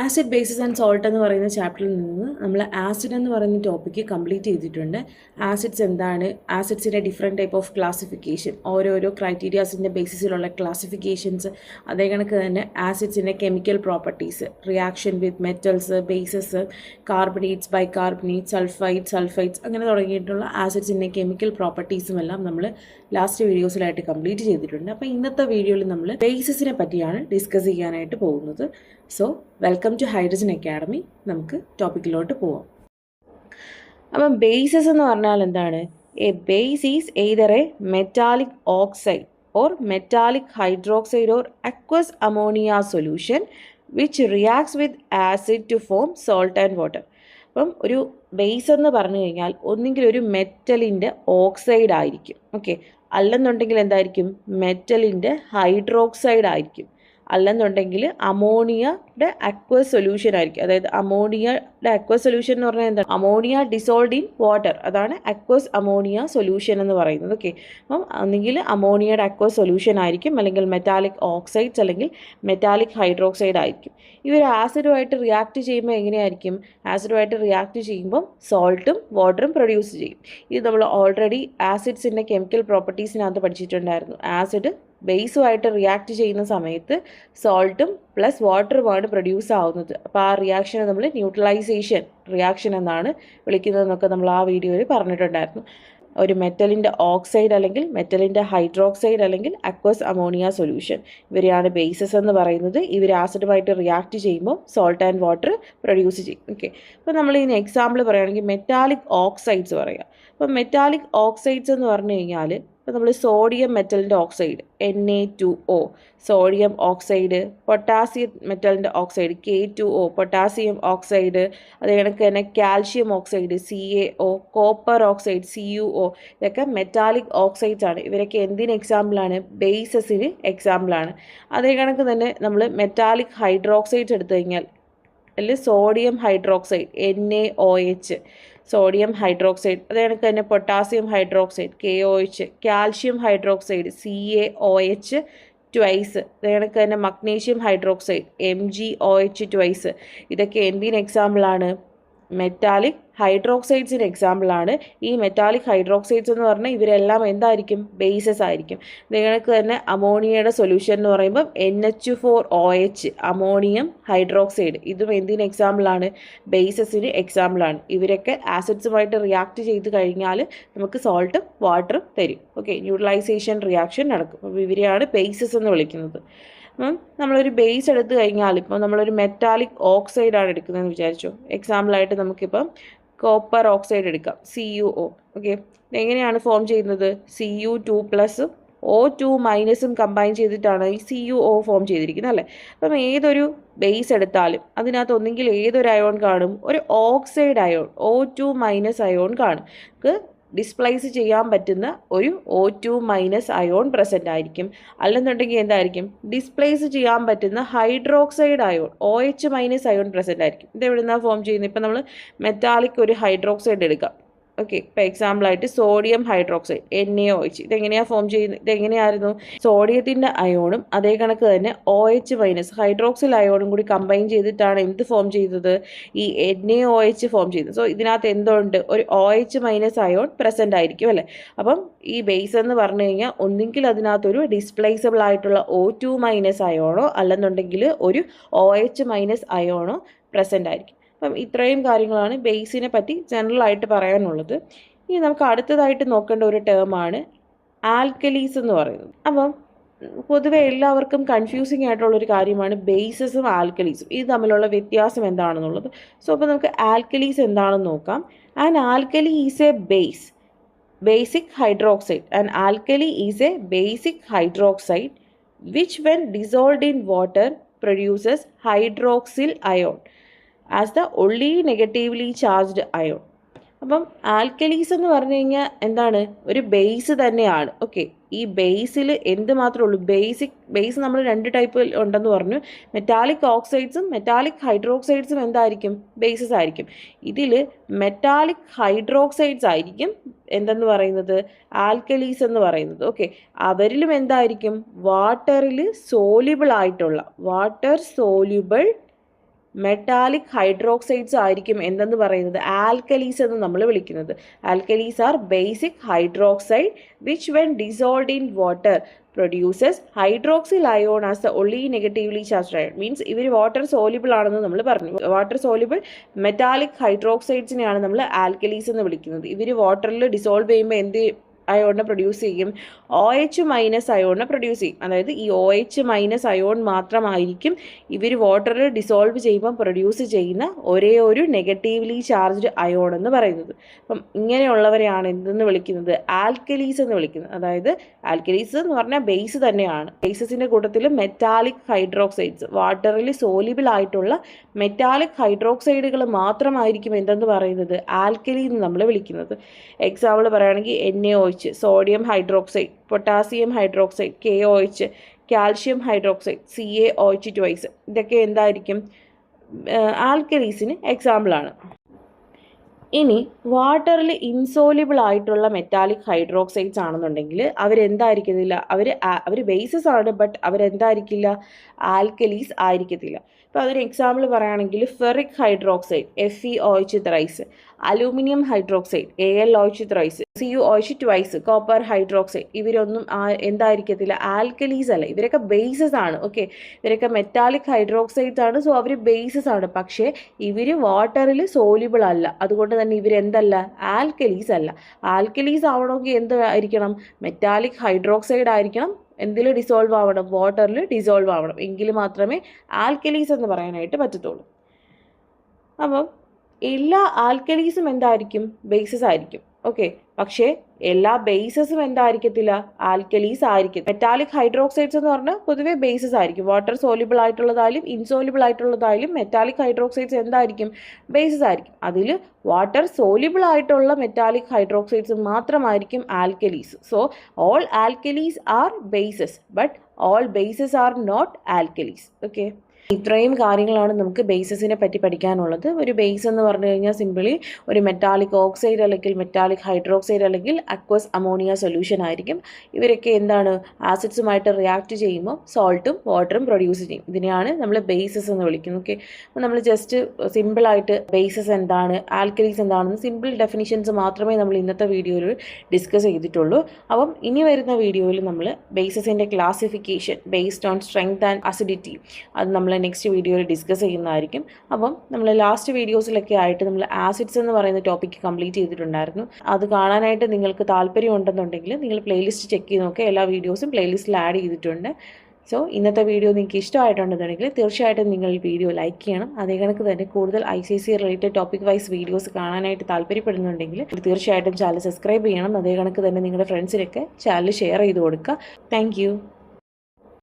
Acid basis and salt എന്ന് പറയുന്ന ചാപ്റ്ററിൽ നിന്ന് നമ്മൾ ആസിഡ് എന്ന് പറയുന്ന ടോപ്പിക്ക് കംപ്ലീറ്റ് ചെയ്തിട്ടുണ്ട്. ആസിഡ്സ് എന്താണ്, ആസിഡ്സിൻ്റെ ഡിഫറെൻറ്റ് ടൈപ്പ് ഓഫ് ക്ലാസിഫിക്കേഷൻ, ഓരോരോ ക്രൈറ്റീരിയാസിൻ്റെ ബേസിസിലുള്ള ക്ലാസിഫിക്കേഷൻസ്, അതേ കണക്ക് തന്നെ ആസിഡ്സിൻ്റെ chemical properties, reaction with metals, bases, carbonates, bicarbonates, sulphites അങ്ങനെ തുടങ്ങിയിട്ടുള്ള ആസിഡ്സിൻ്റെ കെമിക്കൽ പ്രോപ്പർട്ടീസും എല്ലാം നമ്മൾ ലാസ്റ്റ് വീഡിയോസിലായിട്ട് കംപ്ലീറ്റ് ചെയ്തിട്ടുണ്ട്. അപ്പോൾ ഇന്നത്തെ വീഡിയോയിൽ നമ്മൾ ബേസിസിനെ പറ്റിയാണ് ഡിസ്കസ് ചെയ്യാനായിട്ട് പോകുന്നത്. So welcome to Hydrogen Academy. നമുക്ക് ടോപ്പിക്കിലോട്ട് പോവാം. അപ്പം ബേസസ് എന്ന് പറഞ്ഞാൽ എന്താണ്? A base is either a metallic oxide or metallic hydroxide or aqueous ammonia solution which reacts with acid to form salt and water. അപ്പം ഒരു ബേസ് എന്ന് പറഞ്ഞു കഴിഞ്ഞാൽ ഒന്നുകിൽ ഒരു മെറ്റലിൻ്റെ ഓക്സൈഡ് ആയിരിക്കും, ഓക്കെ, അല്ലെന്നുണ്ടെങ്കിൽ എന്തായിരിക്കും, മെറ്റലിൻ്റെ ഹൈഡ്രോക്സൈഡ് ആയിരിക്കും, അല്ലെന്നുണ്ടെങ്കിൽ അമോണിയയുടെ അക്വസ് സൊല്യൂഷൻ ആയിരിക്കും. അതായത് അമോണിയയുടെ അക്വസ് സൊല്യൂഷൻ എന്ന് പറഞ്ഞാൽ എന്താണ്? അമോണിയ ഡിസോൾഡ് ഇൻ വാട്ടർ, അതാണ് അക്വസ് അമോണിയ സൊല്യൂഷൻ എന്ന് പറയുന്നത്. ഓക്കെ, അപ്പം ഒന്നുകിൽ അമോണിയയുടെ അക്വസ് സൊല്യൂഷൻ ആയിരിക്കും, അല്ലെങ്കിൽ മെറ്റാലിക് ഓക്സൈഡ്സ്, അല്ലെങ്കിൽ മെറ്റാലിക് ഹൈഡ്രോക്സൈഡ് ആയിരിക്കും. ഇവർ ആസിഡുമായിട്ട് റിയാക്ട് ചെയ്യുമ്പോൾ എങ്ങനെയായിരിക്കും? ആസിഡുമായിട്ട് റിയാക്ട് ചെയ്യുമ്പോൾ സോൾട്ടും വാട്ടറും പ്രൊഡ്യൂസ് ചെയ്യും. ഇത് നമ്മൾ ഓൾറെഡി ആസിഡ്സിൻ്റെ കെമിക്കൽ പ്രോപ്പർട്ടീസിനകത്ത് പഠിച്ചിട്ടുണ്ടായിരുന്നു. ആസിഡ് ബേസുമായിട്ട് റിയാക്ട് ചെയ്യുന്ന സമയത്ത് സോൾട്ടും പ്ലസ് വാട്ടറുമാണ് പ്രൊഡ്യൂസ് ആവുന്നത്. അപ്പോൾ ആ റിയാക്ഷനെ നമ്മൾ ന്യൂട്രലൈസേഷൻ റിയാക്ഷൻ എന്നാണ് വിളിക്കുന്നതെന്നൊക്കെ നമ്മൾ ആ വീഡിയോയിൽ പറഞ്ഞിട്ടുണ്ടായിരുന്നു. ഒരു മെറ്റലിൻ്റെ ഓക്സൈഡ് അല്ലെങ്കിൽ മെറ്റലിൻ്റെ ഹൈഡ്രോക്സൈഡ് അല്ലെങ്കിൽ അക്വസ് അമോണിയ സൊല്യൂഷൻ, ഇവരെയാണ് ബേസസ് എന്ന് പറയുന്നത്. ഇവർ ആസിഡുമായിട്ട് റിയാക്ട് ചെയ്യുമ്പോൾ സോൾട്ട് ആൻഡ് വാട്ടർ പ്രൊഡ്യൂസ് ചെയ്യും. ഓക്കെ, അപ്പോൾ നമ്മൾ ഇതിന് എക്സാമ്പിൾ പറയുകയാണെങ്കിൽ മെറ്റാലിക് ഓക്സൈഡ്സ് പറയാം. അപ്പോൾ മെറ്റാലിക് ഓക്സൈഡ്സ് എന്ന് പറഞ്ഞു കഴിഞ്ഞാൽ ഇപ്പോൾ നമ്മൾ സോഡിയം മെറ്റലിൻ്റെ oxide Na2O, sodium oxide, potassium മെറ്റലിൻ്റെ ഓക്സൈഡ് K2O, പൊട്ടാസ്യം ഓക്സൈഡ്, അതേ കണക്ക് തന്നെ calcium oxide CaO, copper oxide CuO, ഇതൊക്കെ മെറ്റാലിക് ഓക്സൈഡ്സ് ആണ്. ഇവരൊക്കെ എന്തിന് എക്സാമ്പിളാണ്? ബേസസിന് എക്സാമ്പിളാണ്. അതേ കണക്ക് തന്നെ നമ്മൾ മെറ്റാലിക് ഹൈഡ്രോക്സൈഡ്സ് എടുത്തു കഴിഞ്ഞാൽ അല്ലെങ്കിൽ sodium hydroxide NaOH, sodium hydroxide, അതേ കണക്ക് തന്നെ potassium hydroxide KOH, calcium hydroxide CaOH twice, അതേ കണക്ക് തന്നെ മഗ്നീഷ്യം ഹൈഡ്രോക്സൈഡ് MgOH ട്വൈസ്. ഇതൊക്കെ എന്തിന് എക്സാമ്പിളാണ്? മെറ്റാലിക് ഹൈഡ്രോക്സൈഡ്സിന് എക്സാമ്പിളാണ്. ഈ മെറ്റാലിക് ഹൈഡ്രോക്സൈഡ്സ് എന്ന് പറഞ്ഞാൽ ഇവരെല്ലാം എന്തായിരിക്കും? ബേസസ് ആയിരിക്കും. നിങ്ങൾക്ക് തന്നെ അമോണിയയുടെ സൊല്യൂഷൻ എന്ന് പറയുമ്പോൾ NH4OH, അമോണിയം ഹൈഡ്രോക്സൈഡ്, ഇതും എന്തിന് എക്സാമ്പിളാണ്? ബേസസിന് എക്സാമ്പിളാണ്. ഇവരൊക്കെ ആസിഡ്സുമായിട്ട് റിയാക്ട് ചെയ്ത് കഴിഞ്ഞാൽ നമുക്ക് സോൾട്ടും വാട്ടറും തരും. ഓക്കെ, ന്യൂട്രലൈസേഷൻ റിയാക്ഷൻ നടക്കും. അപ്പോൾ ഇവരെയാണ് ബേസസ് എന്ന് വിളിക്കുന്നത്. അപ്പം നമ്മളൊരു ബേസ് എടുത്തു കഴിഞ്ഞാൽ ഇപ്പോൾ നമ്മളൊരു മെറ്റാലിക് ഓക്സൈഡാണ് എടുക്കുന്നതെന്ന് വിചാരിച്ചു. എക്സാമ്പിളായിട്ട് നമുക്കിപ്പം കോപ്പർ ഓക്സൈഡ് എടുക്കാം, CuO. ഓക്കെ, എങ്ങനെയാണ് ഫോം ചെയ്യുന്നത്? Cu2+ഉം O2- കമ്പൈൻ ചെയ്തിട്ടാണ് ഈ CuO ഫോം ചെയ്തിരിക്കുന്നത്, അല്ലേ? അപ്പം ഏതൊരു ബേസ് എടുത്താലും അതിനകത്ത് ഒന്നെങ്കിൽ ഏതൊരു അയോൺ കാണും? ഒരു ഓക്സൈഡ് അയോൺ, O2- അയോൺ കാണും. നമുക്ക് ഡിസ്പ്ലേസ് ചെയ്യാൻ പറ്റുന്ന ഒരു O2- അയോൺ പ്രസൻ്റ് ആയിരിക്കും. അല്ലെന്നുണ്ടെങ്കിൽ എന്തായിരിക്കും? ഡിസ്പ്ലേസ് ചെയ്യാൻ പറ്റുന്ന hydroxide ion OH- ion present ആയിരിക്കും. ഇത് എവിടെ നിന്നാണ് ഫോം ചെയ്യുന്നത്? ഇപ്പം നമ്മൾ മെറ്റാലിക് ഒരു ഹൈഡ്രോക്സൈഡ് എടുക്കാം. ഓക്കെ, ഇപ്പോൾ എക്സാമ്പിളായിട്ട് സോഡിയം ഹൈഡ്രോക്സൈഡ് NaOH, ഇതെങ്ങനെയാണ് ഫോം ചെയ്യുന്നത്? ഇതെങ്ങനെയായിരുന്നു? സോഡിയത്തിൻ്റെ അയോണും അതേ കണക്ക് തന്നെ OH- ഹൈഡ്രോക്സിൽ അയോണും കൂടി കമ്പൈൻ ചെയ്തിട്ടാണ് എന്ത് ഫോം ചെയ്തത്? ഈ NaOH ഫോം ചെയ്തത്. സോ ഇതിനകത്ത് എന്തുണ്ട്? ഒരു OH- അയോൺ പ്രസൻ്റ് ആയിരിക്കും, അല്ലേ? അപ്പം ഈ ബേസ് എന്ന് പറഞ്ഞു കഴിഞ്ഞാൽ ഒന്നുകിൽ അതിനകത്തൊരു ഡിസ്പ്ലേസബിൾ ആയിട്ടുള്ള O2- അയോണോ അല്ലെന്നുണ്ടെങ്കിൽ ഒരു OH- അയോണോ പ്രസൻ്റ് ആയിരിക്കും. അപ്പം ഇത്രയും കാര്യങ്ങളാണ് ബേസിനെ പറ്റി ജനറലായിട്ട് പറയാനുള്ളത്. ഇനി നമുക്ക് അടുത്തതായിട്ട് നോക്കേണ്ട ഒരു ടേമാണ് ആൽക്കലീസ് എന്ന് പറയുന്നത്. അപ്പം പൊതുവെ എല്ലാവർക്കും കൺഫ്യൂസിങ് ആയിട്ടുള്ളൊരു കാര്യമാണ് ബേസസും ആൽക്കലീസും, ഇത് തമ്മിലുള്ള വ്യത്യാസം എന്താണെന്നുള്ളത്. സോ അപ്പോൾ നമുക്ക് ആൽക്കലീസ് എന്താണെന്ന് നോക്കാം. And alkali is A basic hydroxide. An alkali is a basic hydroxide which when dissolved in water produces hydroxyl ion as the only negatively charged ion. അപ്പം ആൽക്കലീസ് എന്ന് പറഞ്ഞു കഴിഞ്ഞാൽ എന്താണ്? ഒരു ബേസ് തന്നെയാണ്. ഓക്കെ, ഈ ബേസിൽ എന്ത് മാത്രമേ ഉള്ളൂ? ബേസ് നമ്മൾ രണ്ട് ടൈപ്പ് ഉണ്ടെന്ന് പറഞ്ഞു. മെറ്റാലിക് ഓക്സൈഡ്സും മെറ്റാലിക് ഹൈഡ്രോക്സൈഡ്സും എന്തായിരിക്കും? ബേസസ് ആയിരിക്കും. ഇതിൽ മെറ്റാലിക് ഹൈഡ്രോക്സൈഡ്സ് ആയിരിക്കും എന്തെന്ന് പറയുന്നത്? ആൽക്കലീസ് എന്ന് പറയുന്നത്. ഓക്കെ, അവരിലും എന്തായിരിക്കും? വാട്ടർ സോല്യൂബിൾ മെറ്റാലിക് ഹൈഡ്രോക്സൈഡ്സ് ആയിരിക്കും എന്തെന്ന് പറയുന്നത് ആൽക്കലീസ് എന്ന് നമ്മൾ വിളിക്കുന്നത്. Alkalis are basic hydroxide which when dissolved in water produces hydroxyl ion as the only negatively charged ion. Means ഇവർ വാട്ടർ സോലിബിൾ ആണെന്ന് നമ്മൾ പറഞ്ഞു. വാട്ടർ സോലിബിൾ മെറ്റാലിക് ഹൈഡ്രോക്സൈഡ്സിനെയാണ് നമ്മൾ ആൽക്കലീസ് എന്ന് വിളിക്കുന്നത്. ഇവർ വാട്ടറിൽ ഡിസോൾവ് ചെയ്യുമ്പോൾ എന്ത് അയോണിനെ പ്രൊഡ്യൂസ് ചെയ്യും? OH മൈനസ് അയോണിനെ പ്രൊഡ്യൂസ് ചെയ്യും. അതായത് ഈ OH മൈനസ് അയോൺ മാത്രമായിരിക്കും ഇവർ വാട്ടറിൽ ഡിസോൾവ് ചെയ്യുമ്പോൾ പ്രൊഡ്യൂസ് ചെയ്യുന്ന ഒരേ ഒരു നെഗറ്റീവ്ലി ചാർജ്ഡ് അയോൺ എന്ന് പറയുന്നത്. അപ്പം ഇങ്ങനെയുള്ളവരെയാണ് എന്തെന്ന് വിളിക്കുന്നത്? ആൽക്കലീസ് എന്ന് വിളിക്കുന്നത്. അതായത് ആൽക്കലീസ് എന്ന് പറഞ്ഞാൽ ബേസ് തന്നെയാണ്. ബേസസിൻ്റെ കൂട്ടത്തിൽ മെറ്റാലിക് ഹൈഡ്രോക്സൈഡ്സ്, വാട്ടറിൽ സോലിബിൾ ആയിട്ടുള്ള മെറ്റാലിക് ഹൈഡ്രോക്സൈഡുകൾ മാത്രമായിരിക്കും എന്തെന്ന് പറയുന്നത്? ആൽക്കലി എന്ന് നമ്മൾ വിളിക്കുന്നത്. എക്സാമ്പിൾ പറയുകയാണെങ്കിൽ NaOH, sodium hydroxide, potassium hydroxide, KOH, calcium hydroxide, CaOH2. ഇതൊക്കെ എന്തായിരിക്കും? ആൽക്കലീസിന് എക്സാമ്പിളാണ്. ഇനി വാട്ടറിൽ ഇൻസോലിബിൾ ആയിട്ടുള്ള മെറ്റാലിക് ഹൈഡ്രോക്സൈഡ്സ് ആണെന്നുണ്ടെങ്കിൽ അവരെന്തായിരിക്കത്തില്ല? അവർ ബേസസ് ആണ്, ബട്ട് അവരെന്തായിരിക്കില്ല? ആൽക്കലീസ് ആയിരിക്കത്തില്ല. ഇപ്പോൾ അതിന് എക്സാമ്പിൾ പറയുകയാണെങ്കിൽ ferric hydroxide FeOH3, aluminium hydroxide AlOH3, CuOH2, copper hydroxide. ഇവരൊന്നും എന്തായിരിക്കത്തില്ല? ആൽക്കലീസ് അല്ല. ഇവരൊക്കെ ബേസസ് ആണ്. ഓക്കെ, ഇവരൊക്കെ മെറ്റാലിക് ഹൈഡ്രോക്സൈഡ്സ് ആണ്. സോ അവർ ബേസസ് ആണ്. പക്ഷേ ഇവർ വാട്ടറിൽ സോലിബിൾ അല്ല. അതുകൊണ്ട് തന്നെ ഇവരെന്തല്ല? ആൽക്കലീസ് അല്ല. ആൽക്കലീസ് ആവണമെങ്കിൽ എന്തായിരിക്കണം? മെറ്റാലിക് ഹൈഡ്രോക്സൈഡ് ആയിരിക്കണം. എന്തിൽ ഡിസോൾവ് ആവണം? വാട്ടറിൽ ഡിസോൾവ് ആവണം. എങ്കിൽ മാത്രമേ ആൽക്കലീസ് എന്ന് പറയാനായിട്ട് പറ്റത്തുള്ളൂ. അപ്പം എല്ലാ ആൽക്കലീസും എന്തായിരിക്കും? ബേസസ് ആയിരിക്കും. ഓക്കെ, പക്ഷേ എല്ലാ ബേസസും എന്തായിരിക്കത്തില്ല? ആൽക്കലീസ് ആയിരിക്കും. മെറ്റാലിക് ഹൈഡ്രോക്സൈഡ്സ് എന്ന് പറഞ്ഞാൽ പൊതുവെ ബേസസ് ആയിരിക്കും. വാട്ടർ സോലിബിൾ ആയിട്ടുള്ളതായാലും ഇൻസോലിബിൾ ആയിട്ടുള്ളതായാലും മെറ്റാലിക് ഹൈഡ്രോക്സൈഡ്സ് എന്തായിരിക്കും? ബേസസ് ആയിരിക്കും. അതിൽ വാട്ടർ സോലിബിൾ ആയിട്ടുള്ള മെറ്റാലിക് ഹൈഡ്രോക്സൈഡ്സ് മാത്രമായിരിക്കും alkalies. So all alkalies are bases, but all bases are not alkalies. Okay, ഇത്രയും കാര്യങ്ങളാണ് നമുക്ക് ബേസസിനെ പറ്റി പഠിക്കാനുള്ളത്. ഒരു ബേസ് എന്ന് പറഞ്ഞു കഴിഞ്ഞാൽ സിമ്പിളി ഒരു മെറ്റാലിക് ഓക്സൈഡ് അല്ലെങ്കിൽ മെറ്റാലിക് ഹൈഡ്രോക്സൈഡ് അല്ലെങ്കിൽ അക്വസ് അമോണിയ സൊല്യൂഷൻ ആയിരിക്കും. ഇവരൊക്കെ എന്താണ്? ആസിഡ്സുമായിട്ട് റിയാക്ട് ചെയ്യുമ്പോൾ സോൾട്ടും വാട്ടറും പ്രൊഡ്യൂസ് ചെയ്യും. ഇതിനെയാണ് നമ്മൾ ബേസസ് എന്ന് വിളിക്കുന്നത്. ഓക്കെ, അപ്പോൾ നമ്മൾ ജസ്റ്റ് സിമ്പിളായിട്ട് ബേസസ് എന്താണ്, ആൽക്കലീസ് എന്താണെന്ന് സിമ്പിൾ ഡെഫിനിഷൻസ് മാത്രമേ നമ്മൾ ഇന്നത്തെ വീഡിയോയിൽ ഡിസ്കസ് ചെയ്തിട്ടുള്ളൂ. അപ്പം ഇനി വരുന്ന വീഡിയോയിൽ നമ്മൾ ബേസസിൻ്റെ classification based on strength and acidity അത് നമ്മൾ നെക്സ്റ്റ് വീഡിയോയിൽ ഡിസ്കസ് ചെയ്യുന്നതായിരിക്കും. അപ്പം നമ്മൾ ലാസ്റ്റ് വീഡിയോസിലൊക്കെ ആയിട്ട് നമ്മൾ ആസിഡ്സ് എന്ന് പറയുന്ന ടോപ്പിക്ക് കംപ്ലീറ്റ് ചെയ്തിട്ടുണ്ടായിരുന്നു. അത് കാണാനായിട്ട് നിങ്ങൾക്ക് താല്പര്യം ഉണ്ടെന്നുണ്ടെങ്കിൽ നിങ്ങൾ പ്ലേലിസ്റ്റ് ചെക്ക് ചെയ്ത് നോക്കുക. എല്ലാ വീഡിയോസും പ്ലേലിസ്റ്റിൽ ആഡ് ചെയ്തിട്ടുണ്ട്. സോ ഇന്നത്തെ വീഡിയോ നിങ്ങൾക്ക് ഇഷ്ടമായിട്ടുണ്ടെന്നുണ്ടെങ്കിൽ തീർച്ചയായിട്ടും നിങ്ങൾ ഈ വീഡിയോ ലൈക്ക് ചെയ്യണം. അതേ കണക്ക് തന്നെ കൂടുതൽ ICSE related topic wise videos കാണാനായിട്ട് താല്പര്യപ്പെടുന്നുണ്ടെങ്കിൽ തീർച്ചയായിട്ടും ചാനൽ സബ്സ്ക്രൈബ് ചെയ്യണം. അതേ കണക്ക് തന്നെ നിങ്ങളുടെ ഫ്രണ്ട്സിനൊക്കെ ചാനൽ ഷെയർ ചെയ്ത് കൊടുക്കുക. താങ്ക്